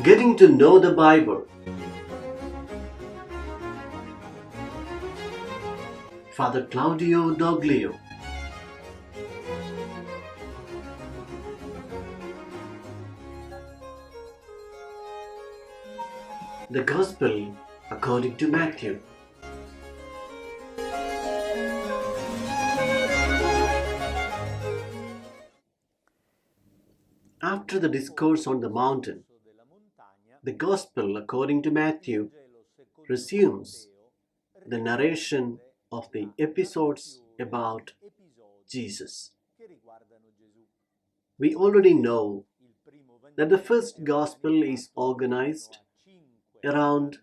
Getting to know the Bible. Father Claudio Doglio. The Gospel according to Mathew. After the Discourse on the Mountain, the Gospel according to Mathew resumes the narration of the episodes about Jesus. We already know that the first Gospel is organized around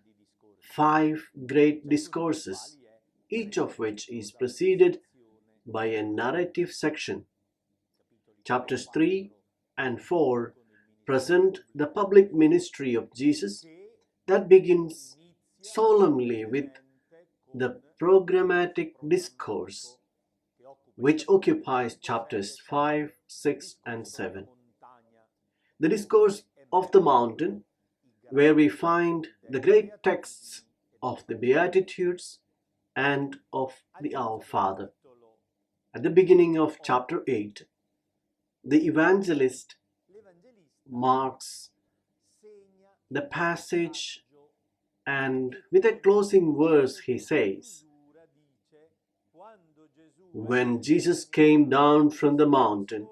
5 great discourses, each of which is preceded by a narrative section. Chapters 3 and 4 present the public ministry of Jesus that begins solemnly with the programmatic discourse, which occupies chapters 5, 6, and 7. The Discourse of the Mountain, where we find the great texts of the Beatitudes and of the Our Father. At the beginning of chapter 8, the evangelist marks the passage, and with a closing verse he says, "When Jesus came down from the mountain,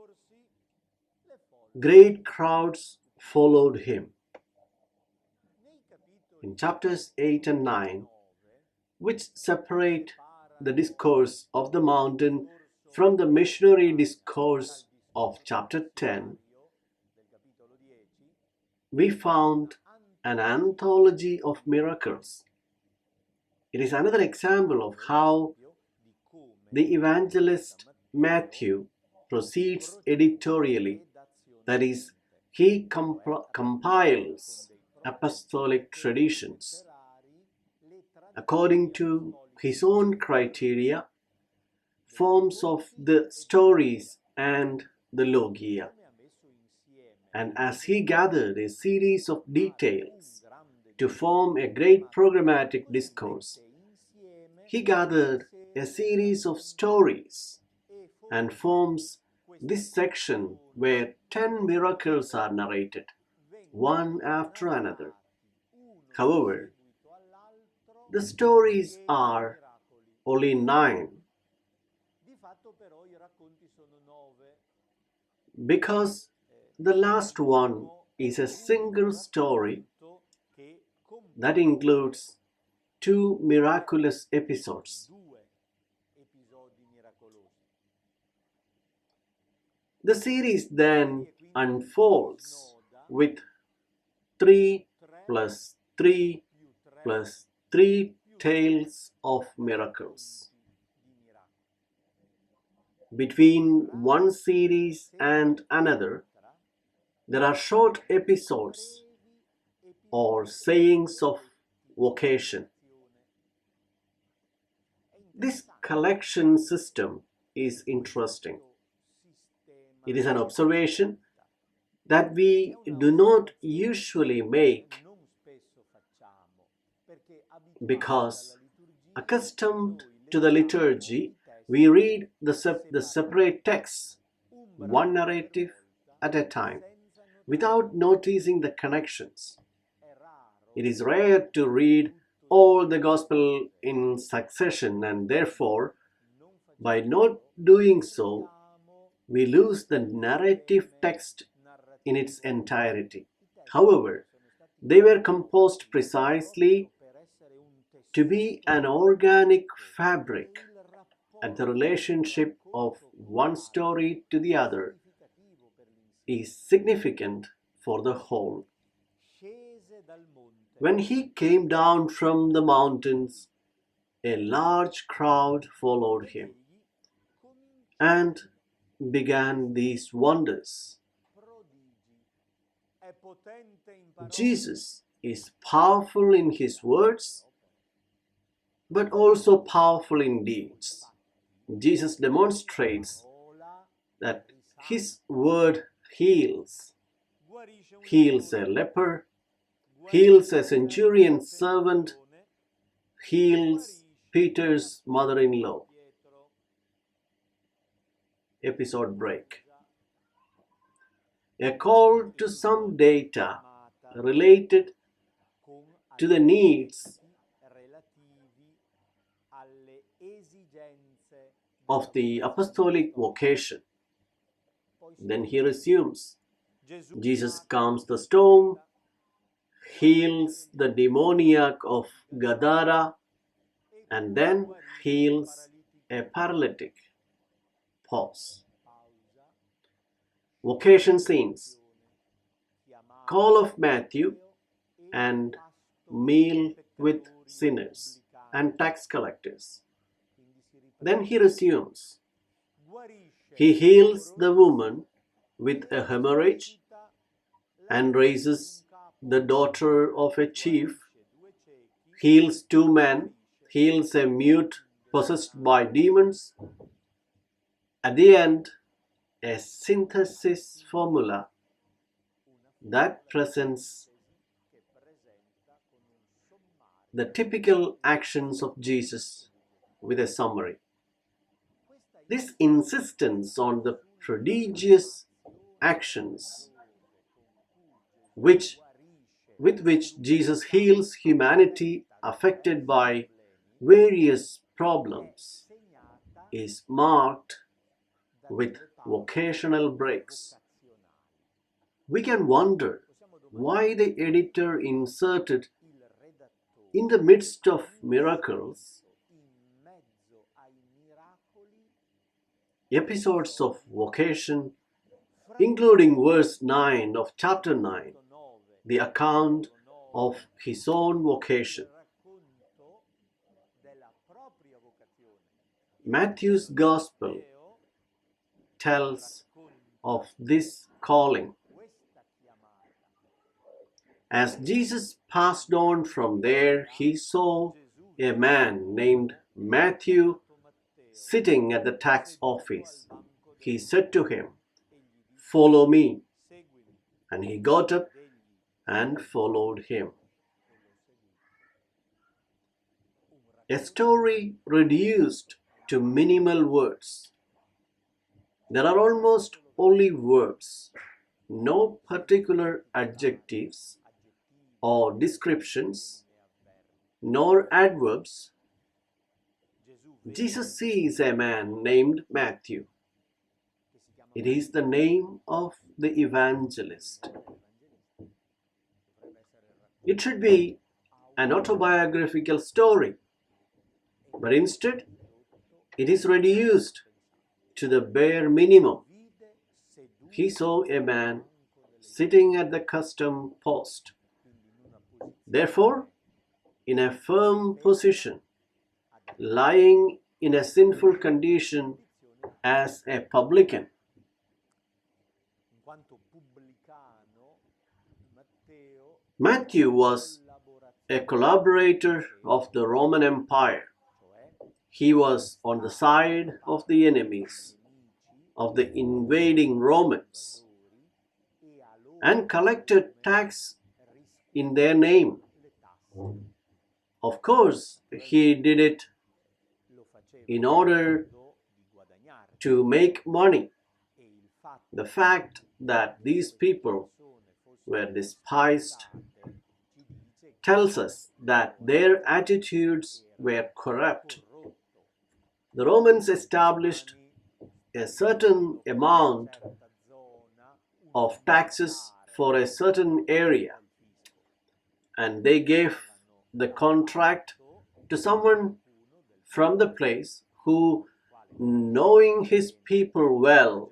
great crowds followed him." In chapters 8 and 9, which separate the discourse of the mountain from the missionary discourse of chapter 10, we found an anthology of miracles. It is another example of how the evangelist Mathew proceeds editorially, that is, he compiles apostolic traditions according to his own criteria, forms of the stories and the logia. And as he gathered a series of details to form a great programmatic discourse, he gathered a series of stories and forms this section where 10 miracles are narrated, one after another. However, the stories are only 9, because the last one is a single story that includes 2 miraculous episodes. The series then unfolds with 3 plus 3 plus 3 tales of miracles. Between one series and another, there are short episodes or sayings of vocation. This collection system is interesting. It is an observation that we do not usually make because, accustomed to the liturgy, we read the separate texts, one narrative at a time, without noticing the connections. It is rare to read all the Gospel in succession, and therefore, by not doing so, we lose the narrative text in its entirety. However, they were composed precisely to be an organic fabric, and the relationship of one story to the other is significant for the whole. When he came down from the mountains, a large crowd followed him and began these wonders. Jesus is powerful in his words, but also powerful in deeds. Jesus demonstrates that his word heals a leper, heals a centurion's servant, heals Peter's mother-in-law. Episode break. A call to some data related to the needs of the apostolic vocation. Then he resumes. Jesus calms the storm, heals the demoniac of Gadara, and then heals a paralytic. Pause. Vocation scenes. Call of Mathew and meal with sinners and tax collectors. Then he resumes. He heals the woman with a hemorrhage and raises the daughter of a chief, heals two men, heals a mute possessed by demons. At the end, a synthesis formula that presents the typical actions of Jesus with a summary. This insistence on the prodigious actions with which Jesus heals humanity affected by various problems is marked with vocational breaks. We can wonder why the editor inserted in the midst of miracles episodes of vocation, including verse 9 of chapter 9, the account of his own vocation. Matthew's Gospel tells of this calling. As Jesus passed on from there, he saw a man named Mathew sitting at the tax office. He said to him, "Follow me." And he got up and followed him. A story reduced to minimal words. There are almost only verbs, no particular adjectives or descriptions, nor adverbs. Jesus sees a man named Mathew. It is the name of the evangelist. It should be an autobiographical story, but instead it is reduced to the bare minimum. He saw a man sitting at the custom post, therefore in a firm position, lying in a sinful condition as a publican. Mathew was a collaborator of the Roman Empire. He was on the side of the enemies, of the invading Romans, and collected tax in their name. Of course, he did it in order to make money. The fact that these people were despised tells us that their attitudes were corrupt. The Romans established a certain amount of taxes for a certain area, and they gave the contract to someone from the place who, knowing his people well,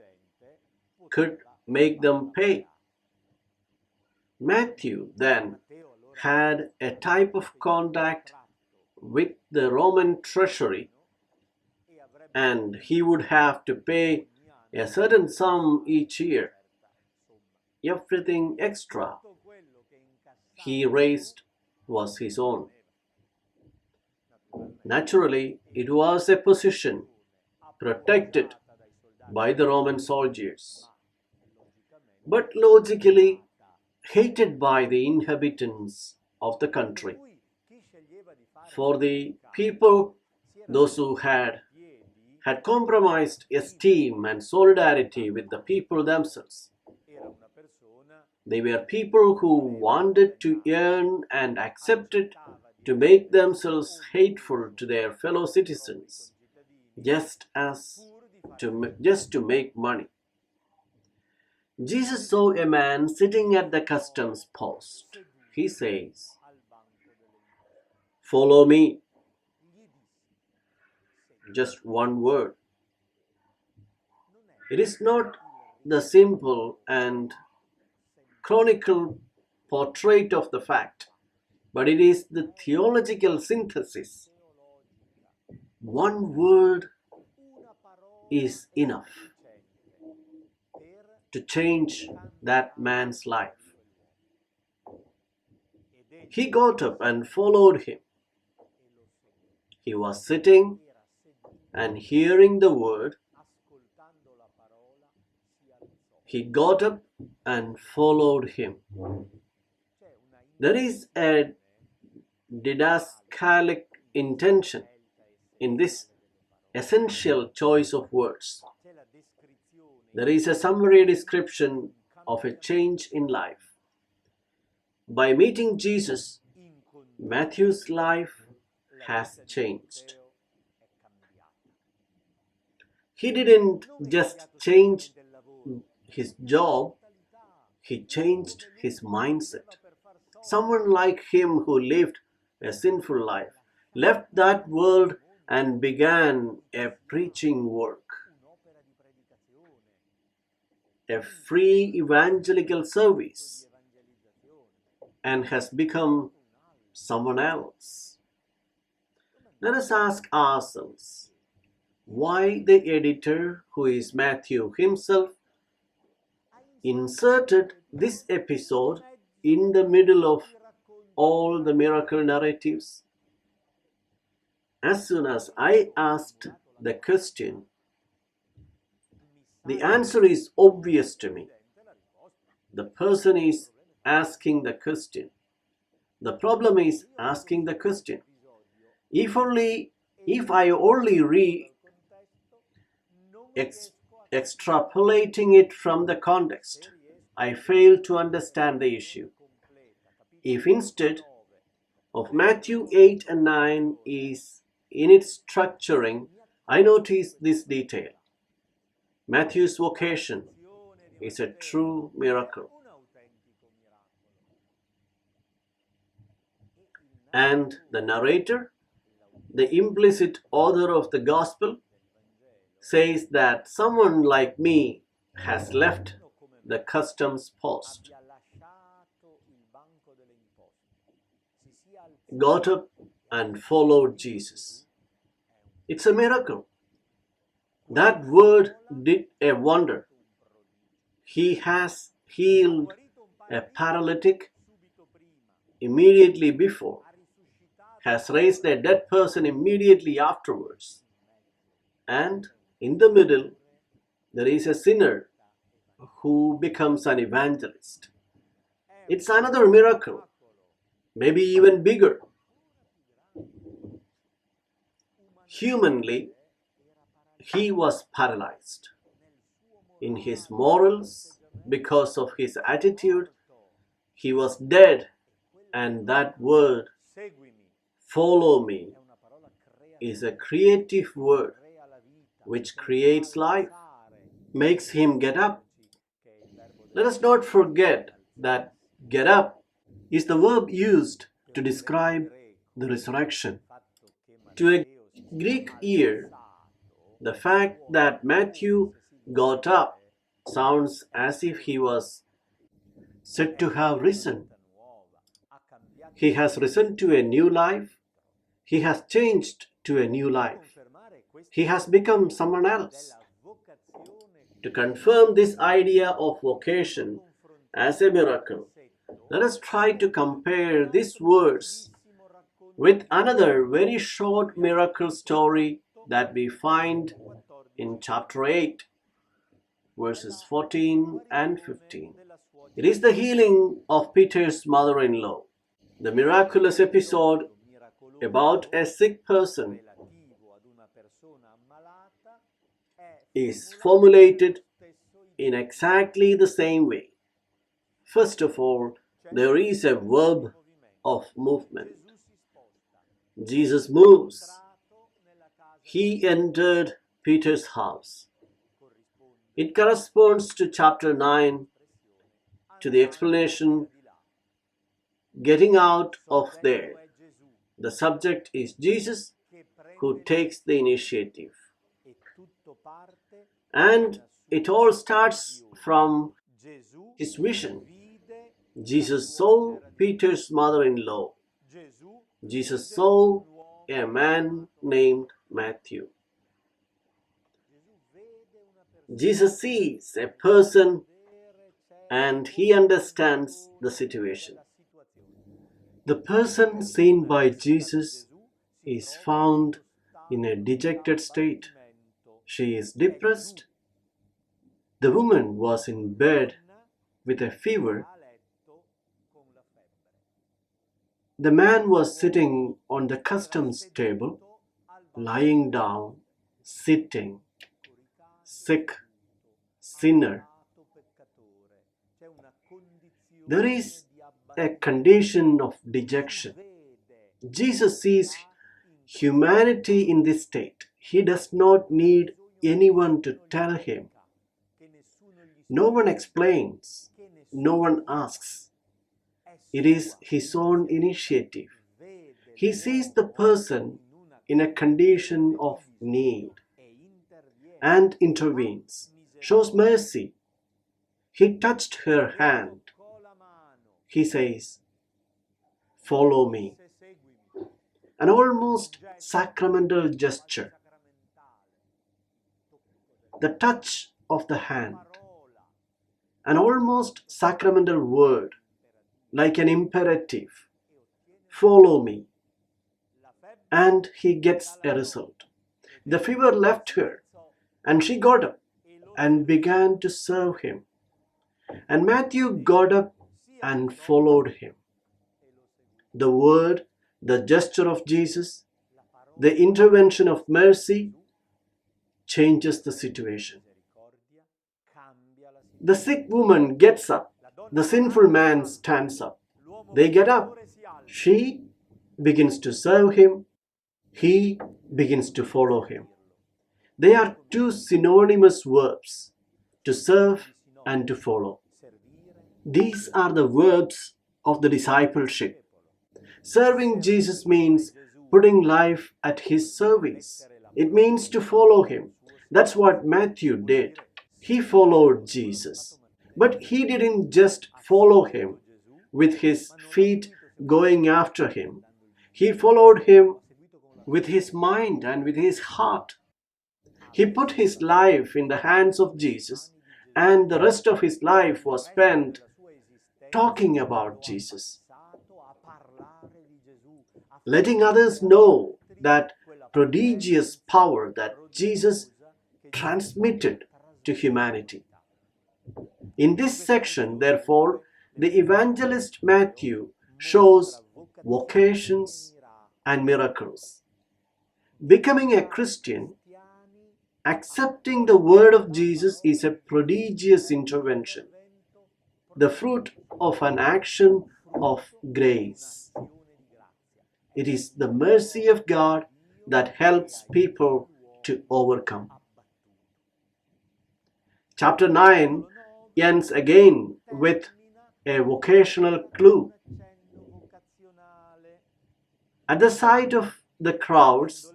could make them pay. Mathew then had a type of contact with the Roman treasury, and he would have to pay a certain sum each year. Everything extra he raised was his own. Naturally, it was a position protected by the Roman soldiers. But logically, hated by the inhabitants of the country. For the people, those who had compromised esteem and solidarity with the people themselves. They were people who wanted to earn and accepted to make themselves hateful to their fellow citizens, just to make money. Jesus saw a man sitting at the customs post. He says, "Follow me." Just one word. It is not the simple and chronicle portrait of the fact, but it is the theological synthesis. One word is enough to change that man's life. He got up and followed him. He was sitting and hearing the word. He got up and followed him. There is a didascalic intention in this essential choice of words. There is a summary description of a change in life. By meeting Jesus, Matthew's life has changed. He didn't just change his job, he changed his mindset. Someone like him who lived a sinful life left that world and began a preaching work, a free evangelical service, and has become someone else. Let us ask ourselves why the editor, who is Mathew himself, inserted this episode in the middle of all the miracle narratives. As soon as I asked the question, the answer is obvious to me. The person is asking the question. The problem is asking the question. If I only extrapolating it from the context, I fail to understand the issue. If instead of Matthew 8 and 9 is in its structuring, I notice this detail. Matthew's vocation is a true miracle. And the narrator, the implicit author of the gospel, says that someone like me has left the customs post, got up and followed Jesus. It's a miracle. That word did a wonder. He has healed a paralytic immediately before, has raised a dead person immediately afterwards, and in the middle, there is a sinner who becomes an evangelist. It's another miracle, maybe even bigger. Humanly, he was paralyzed. In his morals, because of his attitude, he was dead, and that word, "follow me," is a creative word which creates life, makes him get up. Let us not forget that "get up" is the verb used to describe the resurrection. To a Greek ear, the fact that Matthew got up sounds as if he was said to have risen. He has risen to a new life. He has changed to a new life. He has become someone else. To confirm this idea of vocation as a miracle, let us try to compare this verse with another very short miracle story that we find in chapter 8, verses 14 and 15. It is the healing of Peter's mother-in-law. The miraculous episode about a sick person is formulated in exactly the same way. First of all, there is a verb of movement. Jesus moves. He entered Peter's house. It corresponds to chapter 9, to the explanation, getting out of there. The subject is Jesus, who takes the initiative. And it all starts from his vision. Jesus saw Peter's mother-in-law. Jesus saw a man named Mathew. Jesus sees a person and he understands the situation. The person seen by Jesus is found in a dejected state. She is depressed. The woman was in bed with a fever. The man was sitting on the customs table, lying down, sitting, sick, sinner. There is a condition of dejection. Jesus sees humanity in this state. He does not need anyone to tell him. No one explains. No one asks. It is his own initiative. He sees the person in a condition of need and intervenes, shows mercy. He touched her hand. He says, "Follow me." An almost sacramental gesture. The touch of the hand. An almost sacramental word, like an imperative. Follow me. And he gets a result. The fever left her, and she got up and began to serve him. And Mathew got up and followed him. The word, the gesture of Jesus, the intervention of mercy changes the situation. The sick woman gets up. The sinful man stands up. They get up. She begins to serve him. He begins to follow him. They are two synonymous verbs, to serve and to follow. These are the verbs of the discipleship. Serving Jesus means putting life at his service. It means to follow him. That's what Mathew did. He followed Jesus. But he didn't just follow him with his feet going after him. He followed him with his mind and with his heart. He put his life in the hands of Jesus, and the rest of his life was spent talking about Jesus, letting others know that prodigious power that Jesus transmitted to humanity. In this section, therefore, the evangelist Mathew shows vocations and miracles. Becoming a Christian, accepting the word of Jesus is a prodigious intervention, the fruit of an action of grace. It is the mercy of God that helps people to overcome. Chapter 9 ends again with a vocational clue. At the sight of the crowds,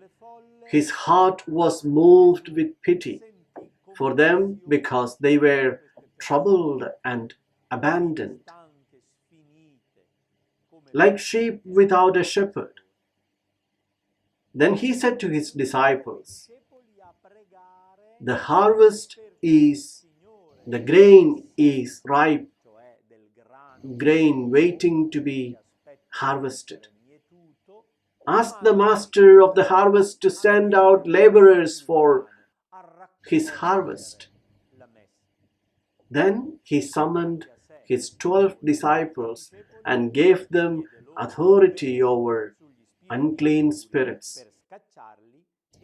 his heart was moved with pity for them because they were troubled and abandoned, like sheep without a shepherd. Then he said to his disciples, "The harvest is, the grain is ripe, grain waiting to be harvested. Ask the master of the harvest to send out laborers for his harvest." Then he summoned his 12 disciples and gave them authority over unclean spirits,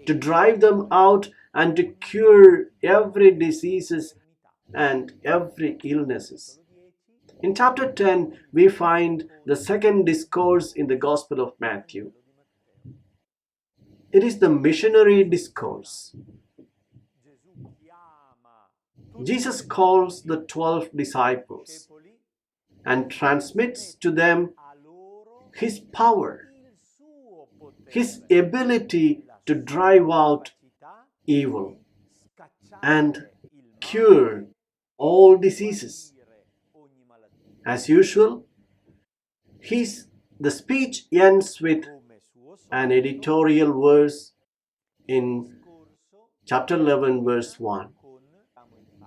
to drive them out and to cure every diseases and every illnesses. In chapter 10, we find the second discourse in the Gospel of Matthew. It is the Missionary Discourse. Jesus calls the 12 disciples and transmits to them his power, his ability to drive out evil and cure all diseases. As usual, the speech ends with an editorial verse in chapter 11, verse 1.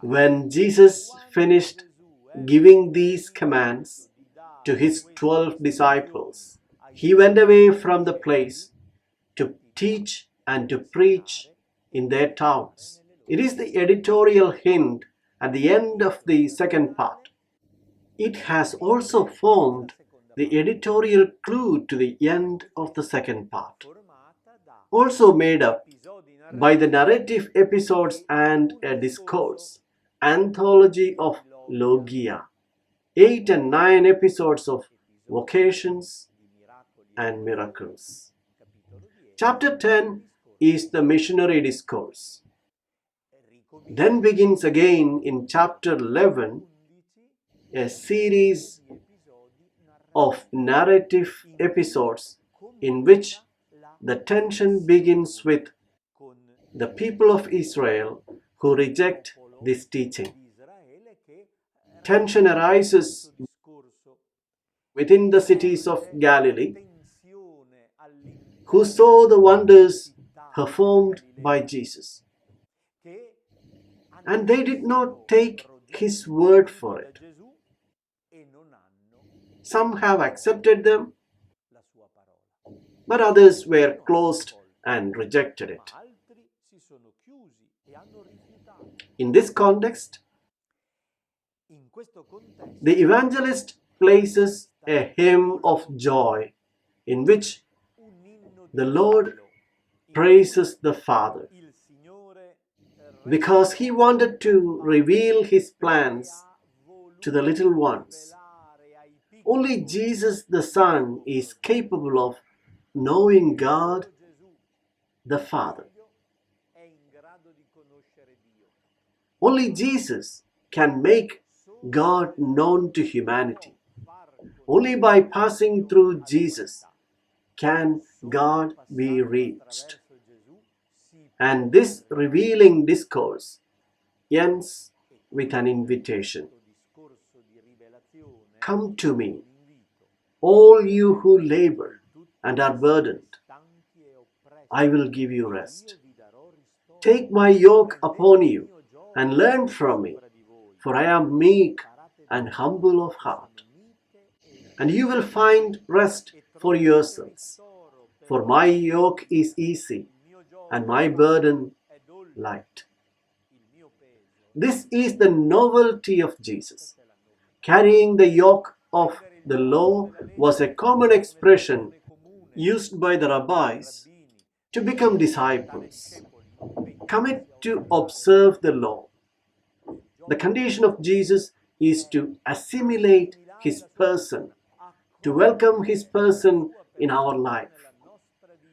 When Jesus finished giving these commands to his 12 disciples, he went away from the place to teach and to preach in their towns. It is the editorial hint at the end of the second part. It has also formed the editorial clue to the end of the second part, also made up by the narrative episodes and a discourse, Anthology of Logia, 8 and 9 episodes of vocations and miracles. Chapter 10 is the Missionary Discourse. Then begins again in chapter 11 a series of narrative episodes in which the tension begins with the people of Israel who reject this teaching. Tension arises within the cities of Galilee, who saw the wonders performed by Jesus, and they did not take his word for it. Some have accepted them, but others were closed and rejected it. In this context, the evangelist places a hymn of joy in which the Lord praises the Father because he wanted to reveal his plans to the little ones. Only Jesus the Son is capable of knowing God the Father. Only Jesus can make God known to humanity. Only by passing through Jesus can God be reached. And this revealing discourse ends with an invitation. Come to me, all you who labor and are burdened. I will give you rest. Take my yoke upon you and learn from me, for I am meek and humble of heart. And you will find rest for yourselves. For my yoke is easy and my burden light. This is the novelty of Jesus. Carrying the yoke of the law was a common expression used by the rabbis to become disciples. Commit to observe the law. The condition of Jesus is to assimilate his person, to welcome his person in our life.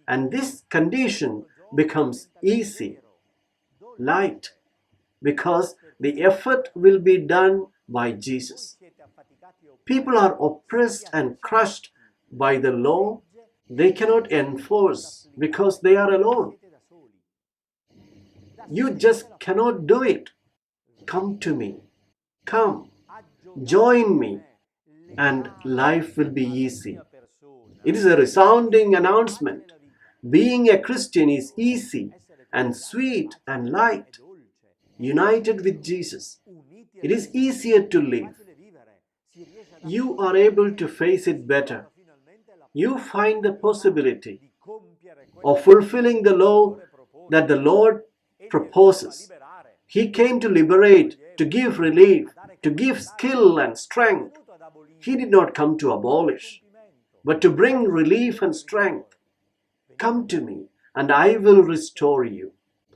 And this condition becomes easy, light, because the effort will be done by Jesus. People are oppressed and crushed by the law they cannot enforce because they are alone. You just cannot do it. Come to me. Come. Join me. And life will be easy. It is a resounding announcement. Being a Christian is easy and sweet and light. United with Jesus, it is easier to live. You are able to face it better. You find the possibility of fulfilling the law that the Lord proposes. He came to liberate, to give relief, to give skill and strength. He did not come to abolish, but to bring relief and strength. Come to me, and I will restore you.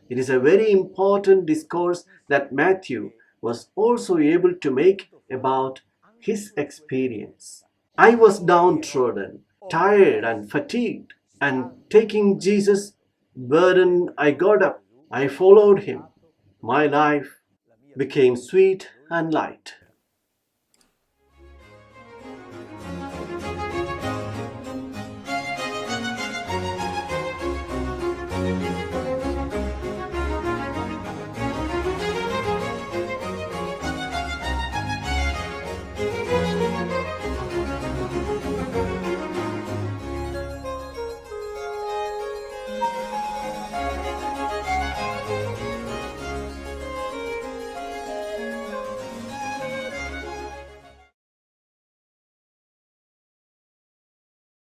It is a very important discourse that Matthew was also able to make about his experience. I was downtrodden, tired, and fatigued, and taking Jesus' burden, I got up. I followed him. My life became sweet and light.